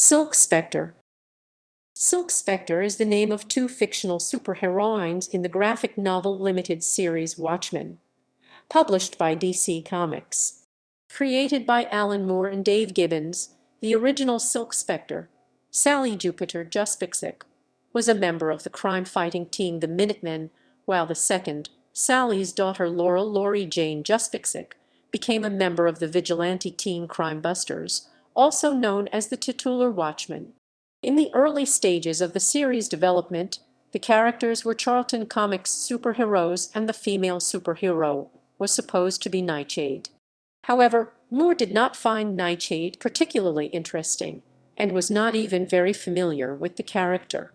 Silk Spectre. Silk Spectre is the name of two fictional superheroines in the graphic novel limited series Watchmen, published by DC Comics. Created by Alan Moore and Dave Gibbons, the original Silk Spectre, Sally Juspeczyk, was a member of the crime-fighting team the Minutemen, while the second, Sally's daughter Laurie Juspeczyk, became a member of the vigilante team Crimebusters, also known as the titular Watchmen. In the early stages of the series' development, the characters were Charlton Comics superheroes and the female superhero was supposed to be Nightshade. However, Moore did not find Nightshade particularly interesting and was not even very familiar with the character.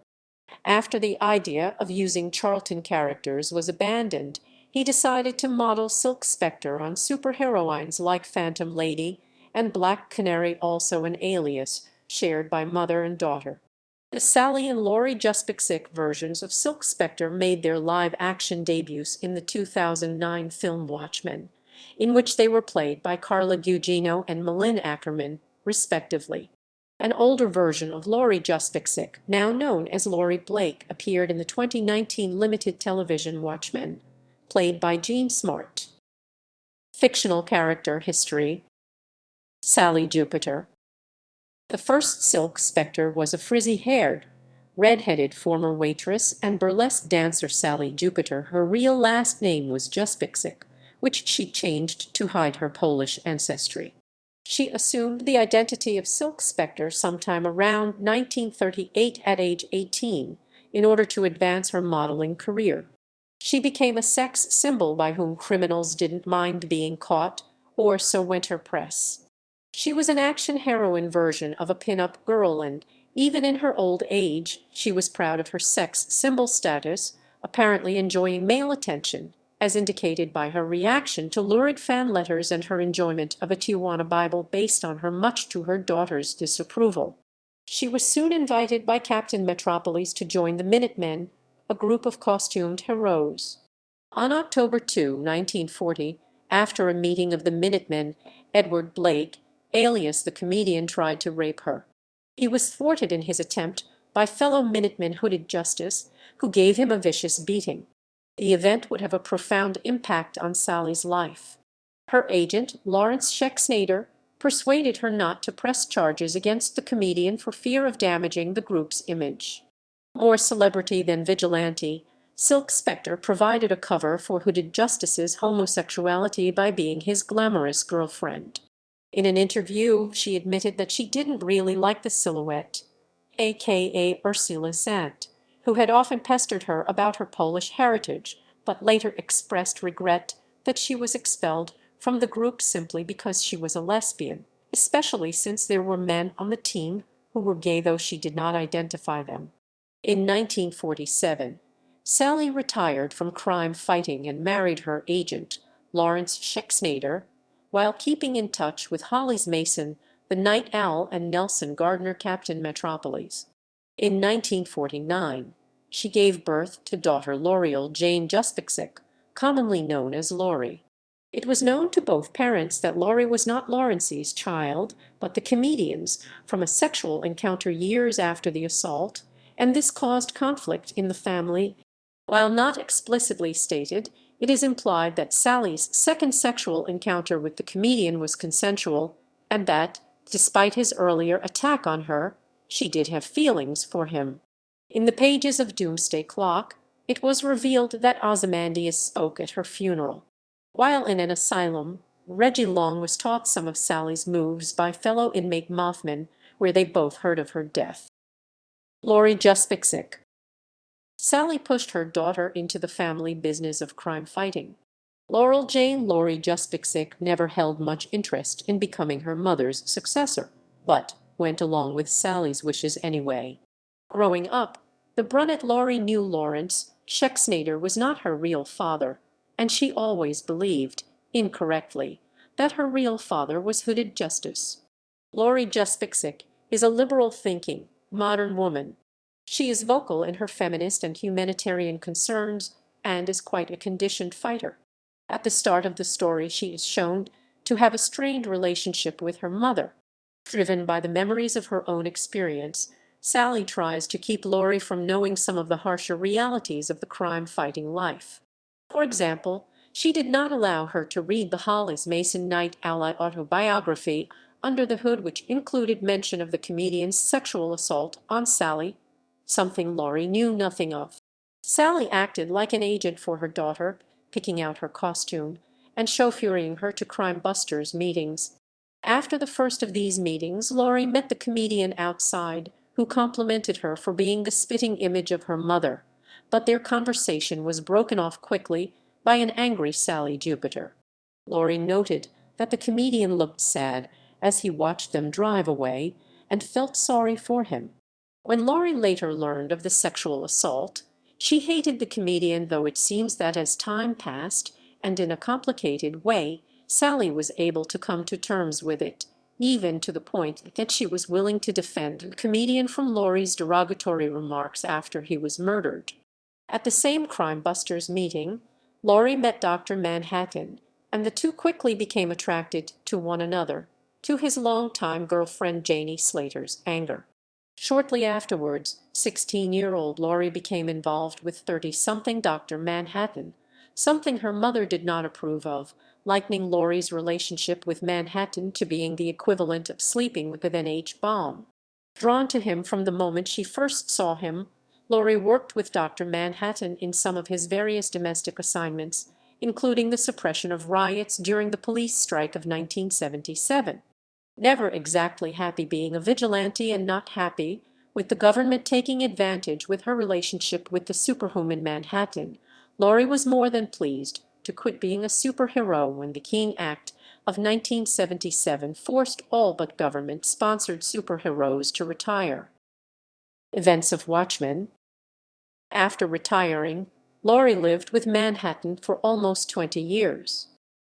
After the idea of using Charlton characters was abandoned, he decided to model Silk Spectre on superheroines like Phantom Lady and Black Canary, also an alias shared by mother and daughter. The Sally and Laurie Juspeczyk versions of Silk Spectre made their live-action debuts in the 2009 film Watchmen, in which they were played by Carla Gugino and Malin Åkerman, respectively. An older version of Laurie Juspeczyk, now known as Laurie Blake, appeared in the 2019 limited television Watchmen, played by Jean Smart. Fictional character history. Sally Jupiter. The first Silk Spectre was a frizzy-haired, red-headed former waitress and burlesque dancer Sally Jupiter. Her real last name was Juspeczyk, which she changed to hide her Polish ancestry. She assumed the identity of Silk Spectre sometime around 1938 at age 18 in order to advance her modeling career. She became a sex symbol by whom criminals didn't mind being caught, or so went her press. She was an action heroine version of a pin-up girl, and even in her old age, she was proud of her sex symbol status, apparently enjoying male attention, as indicated by her reaction to lurid fan letters and her enjoyment of a Tijuana Bible based on her much to her daughter's disapproval. She was soon invited by Captain Metropolis to join the Minutemen, a group of costumed heroes. On October 2, 1940, after a meeting of the Minutemen, Edward Blake, alias the comedian, tried to rape her. He was thwarted in his attempt by fellow Minuteman Hooded Justice, who gave him a vicious beating. The event would have a profound impact on Sally's life. Her agent, Lawrence Schexnayder, persuaded her not to press charges against the comedian for fear of damaging the group's image. More celebrity than vigilante, Silk Spectre provided a cover for Hooded Justice's homosexuality by being his glamorous girlfriend. In an interview, she admitted that she didn't really like the silhouette, aka Ursula Sant, who had often pestered her about her Polish heritage, but later expressed regret that she was expelled from the group simply because she was a lesbian, especially since there were men on the team who were gay, though she did not identify them. In 1947, Sally retired from crime fighting and married her agent, Lawrence Schexnayder, while keeping in touch with Hollis Mason, the Night Owl, and Nelson Gardner, Captain Metropolis. In 1949, she gave birth to daughter Laurel Jane Juspeczyk, commonly known as Laurie. It was known to both parents that Laurie was not Lawrence's child, but the comedian's, from a sexual encounter years after the assault, and this caused conflict in the family. While not explicitly stated, it is implied that Sally's second sexual encounter with the comedian was consensual, and that, despite his earlier attack on her, she did have feelings for him. In the pages of Doomsday Clock, it was revealed that Ozymandias spoke at her funeral. While in an asylum, Reggie Long was taught some of Sally's moves by fellow inmate Mothman, where they both heard of her death. Laurie Juspeczyk. Sally pushed her daughter into the family business of crime fighting. Laurie Juspeczyk never held much interest in becoming her mother's successor, but went along with Sally's wishes anyway. Growing up, the brunette Laurie knew Lawrence Schexnayder was not her real father, and she always believed, incorrectly, that her real father was Hooded Justice. Laurie Juspeczyk is a liberal-thinking, modern woman. She is vocal in her feminist and humanitarian concerns and is quite a conditioned fighter. At the start of the story, she is shown to have a strained relationship with her mother. Driven by the memories of her own experience, Sally tries to keep Laurie from knowing some of the harsher realities of the crime-fighting life. For example, she did not allow her to read the Hollis Mason Night Owl autobiography Under the Hood, which included mention of the comedian's sexual assault on Sally, something Laurie knew nothing of. Sally acted like an agent for her daughter, picking out her costume and chauffeuring her to Crimebusters meetings. After the first of these meetings, Laurie met the comedian outside, who complimented her for being the spitting image of her mother, but their conversation was broken off quickly by an angry Sally Jupiter. Laurie noted that the comedian looked sad as he watched them drive away and felt sorry for him. When Laurie later learned of the sexual assault, she hated the comedian, though it seems that as time passed, and in a complicated way, Sally was able to come to terms with it, even to the point that she was willing to defend the comedian from Laurie's derogatory remarks after he was murdered. At the same Crimebusters meeting, Laurie met Dr. Manhattan, and the two quickly became attracted to one another, to his longtime girlfriend Janie Slater's anger. Shortly afterwards, 16-year-old Laurie became involved with 30-something Dr. Manhattan, something her mother did not approve of, likening Laurie's relationship with Manhattan to being the equivalent of sleeping with an H-bomb. Drawn to him from the moment she first saw him, Laurie worked with Dr. Manhattan in some of his various domestic assignments, including the suppression of riots during the police strike of 1977. Never exactly happy being a vigilante and not happy with the government taking advantage with her relationship with the superhuman Manhattan, Laurie was more than pleased to quit being a superhero when the King Act of 1977 forced all but government-sponsored superheroes to retire. Events of Watchmen. After retiring, Laurie lived with Manhattan for almost 20 years.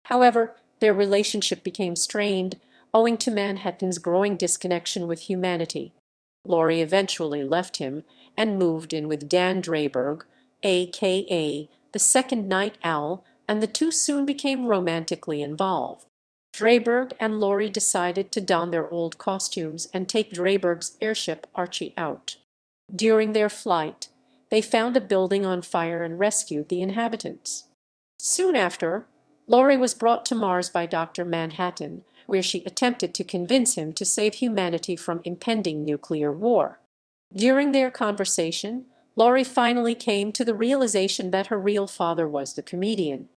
However, their relationship became strained owing to Manhattan's growing disconnection with humanity. Laurie eventually left him and moved in with Dan Drayberg, a.k.a. the Second Night Owl, and the two soon became romantically involved. Drayberg and Laurie decided to don their old costumes and take Drayberg's airship Archie out. During their flight, they found a building on fire and rescued the inhabitants. Soon after, Laurie was brought to Mars by Dr. Manhattan, where she attempted to convince him to save humanity from impending nuclear war. During their conversation, Laurie finally came to the realization that her real father was the comedian.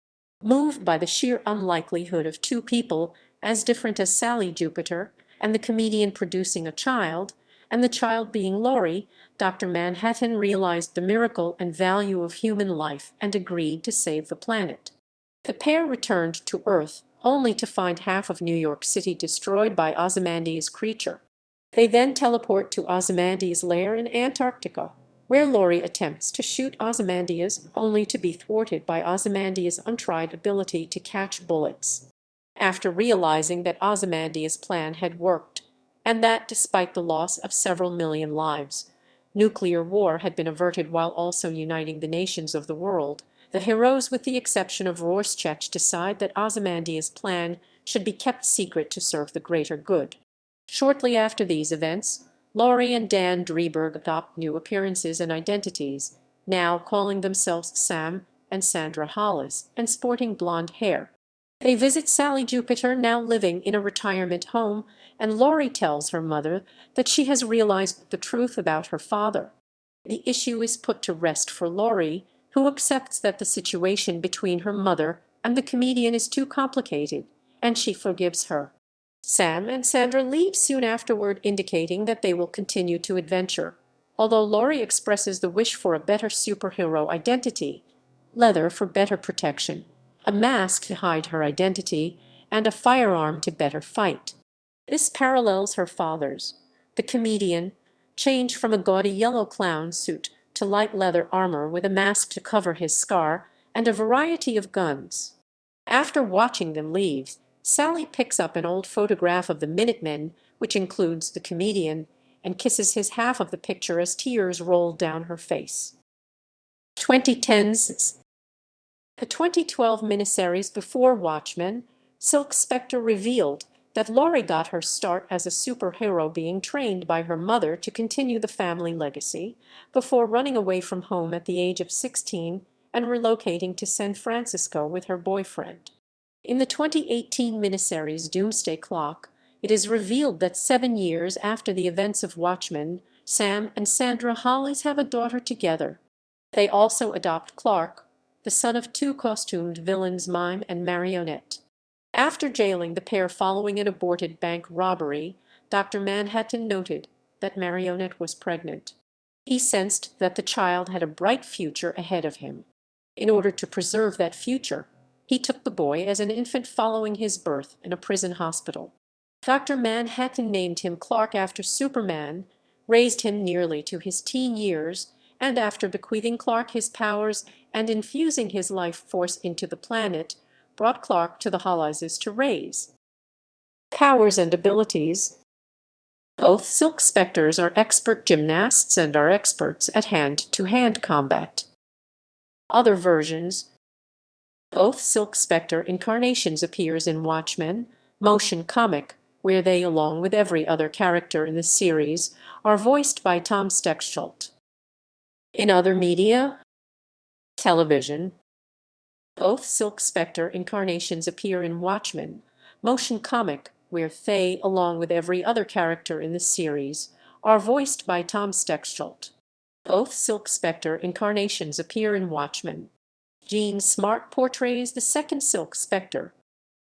Moved by the sheer unlikelihood of two people as different as Sally Jupiter and the comedian producing a child, and the child being Laurie, Dr. Manhattan realized the miracle and value of human life and agreed to save the planet. The pair returned to Earth, only to find half of New York City destroyed by Ozymandias' creature. They then teleport to Ozymandias' lair in Antarctica, where Laurie attempts to shoot Ozymandias, only to be thwarted by Ozymandias' untried ability to catch bullets. After realizing that Ozymandias' plan had worked, and that, despite the loss of several million lives, nuclear war had been averted while also uniting the nations of the world, the heroes, with the exception of Rorschach, decide that Ozymandias' plan should be kept secret to serve the greater good. Shortly after these events, Laurie and Dan Drayberg adopt new appearances and identities, now calling themselves Sam and Sandra Hollis and sporting blonde hair. They visit Sally Jupiter, now living in a retirement home, and Laurie tells her mother that she has realized the truth about her father. The issue is put to rest for Laurie, who accepts that the situation between her mother and the comedian is too complicated, and she forgives her. Sam and Sandra leave soon afterward, indicating that they will continue to adventure, although Laurie expresses the wish for a better superhero identity, leather for better protection, a mask to hide her identity, and a firearm to better fight. This parallels her father's. The comedian changed from a gaudy yellow clown suit to light leather armor with a mask to cover his scar and a variety of guns. After watching them leave, Sally picks up an old photograph of the Minutemen, which includes the comedian, and kisses his half of the picture as tears roll down her face. 2010s. The 2012 miniseries before Watchmen, Silk Spectre revealed that Laurie got her start as a superhero being trained by her mother to continue the family legacy before running away from home at the age of 16 and relocating to San Francisco with her boyfriend. In the 2018 miniseries Doomsday Clock, it is revealed that 7 years after the events of Watchmen, Sam and Sandra Hollis have a daughter together. They also adopt Clark, the son of two costumed villains Mime and Marionette. After jailing the pair following an aborted bank robbery, Dr. Manhattan noted that Marionette was pregnant. He sensed that the child had a bright future ahead of him. In order to preserve that future, he took the boy as an infant following his birth in a prison hospital. Dr. Manhattan named him Clark after Superman, raised him nearly to his teen years, and after bequeathing Clark his powers and infusing his life force into the planet, brought Clark to the Hollises to raise. Powers and abilities. Both Silk Spectres are expert gymnasts and are experts at hand-to-hand combat. Other versions. Both Silk Spectre incarnations appears in Watchmen, motion comic, where they, along with every other character in the series, are voiced by Tom Stechsholt. In other media, television, both Silk Spectre incarnations appear in Watchmen, motion comic, where they, along with every other character in the series, are voiced by Tom Stechsholt. Both Silk Spectre incarnations appear in Watchmen. Jean Smart portrays the second Silk Spectre.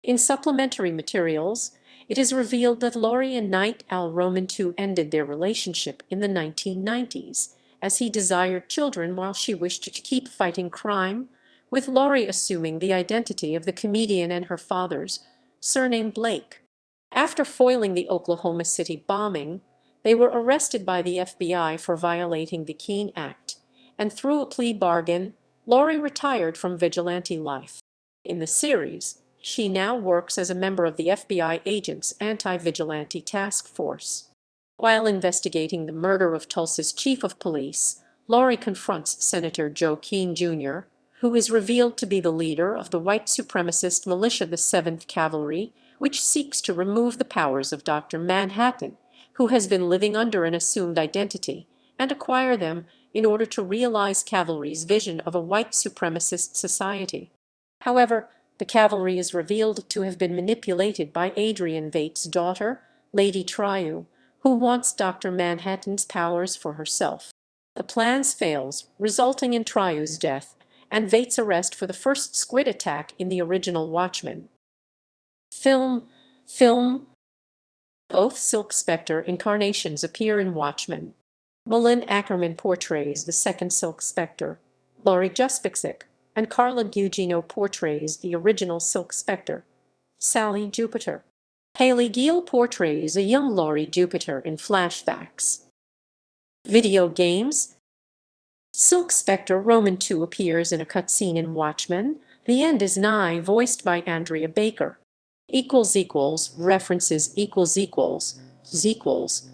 In supplementary materials, it is revealed that Laurie and Night Owl Roman II ended their relationship in the 1990s, as he desired children while she wished to keep fighting crime, with Laurie assuming the identity of the comedian and her father's surname Blake. After foiling the Oklahoma City bombing, they were arrested by the FBI for violating the Keene Act, and through a plea bargain, Laurie retired from vigilante life. In the series, she now works as a member of the FBI agent's anti-vigilante task force. While investigating the murder of Tulsa's chief of police, Laurie confronts Senator Joe Keene Jr., who is revealed to be the leader of the white supremacist militia, the 7th Cavalry, which seeks to remove the powers of Dr. Manhattan, who has been living under an assumed identity, and acquire them in order to realize Cavalry's vision of a white supremacist society. However, the Cavalry is revealed to have been manipulated by Adrian Vate's daughter, Lady Trieu, who wants Dr. Manhattan's powers for herself. The plan fails, resulting in Trieu's death and Vate's arrest for the first squid attack in the original Watchmen. Film. Both Silk Spectre incarnations appear in Watchmen. Malin Åkerman portrays the second Silk Spectre. Laurie Juspeczyk and Carla Gugino portrays the original Silk Spectre. Sally Jupiter. Haley Gill portrays a young Laurie Jupiter in flashbacks. Video games. Silk Spectre Roman II appears in a cutscene in Watchmen. The End is Nigh, voiced by Andrea Baker. References ==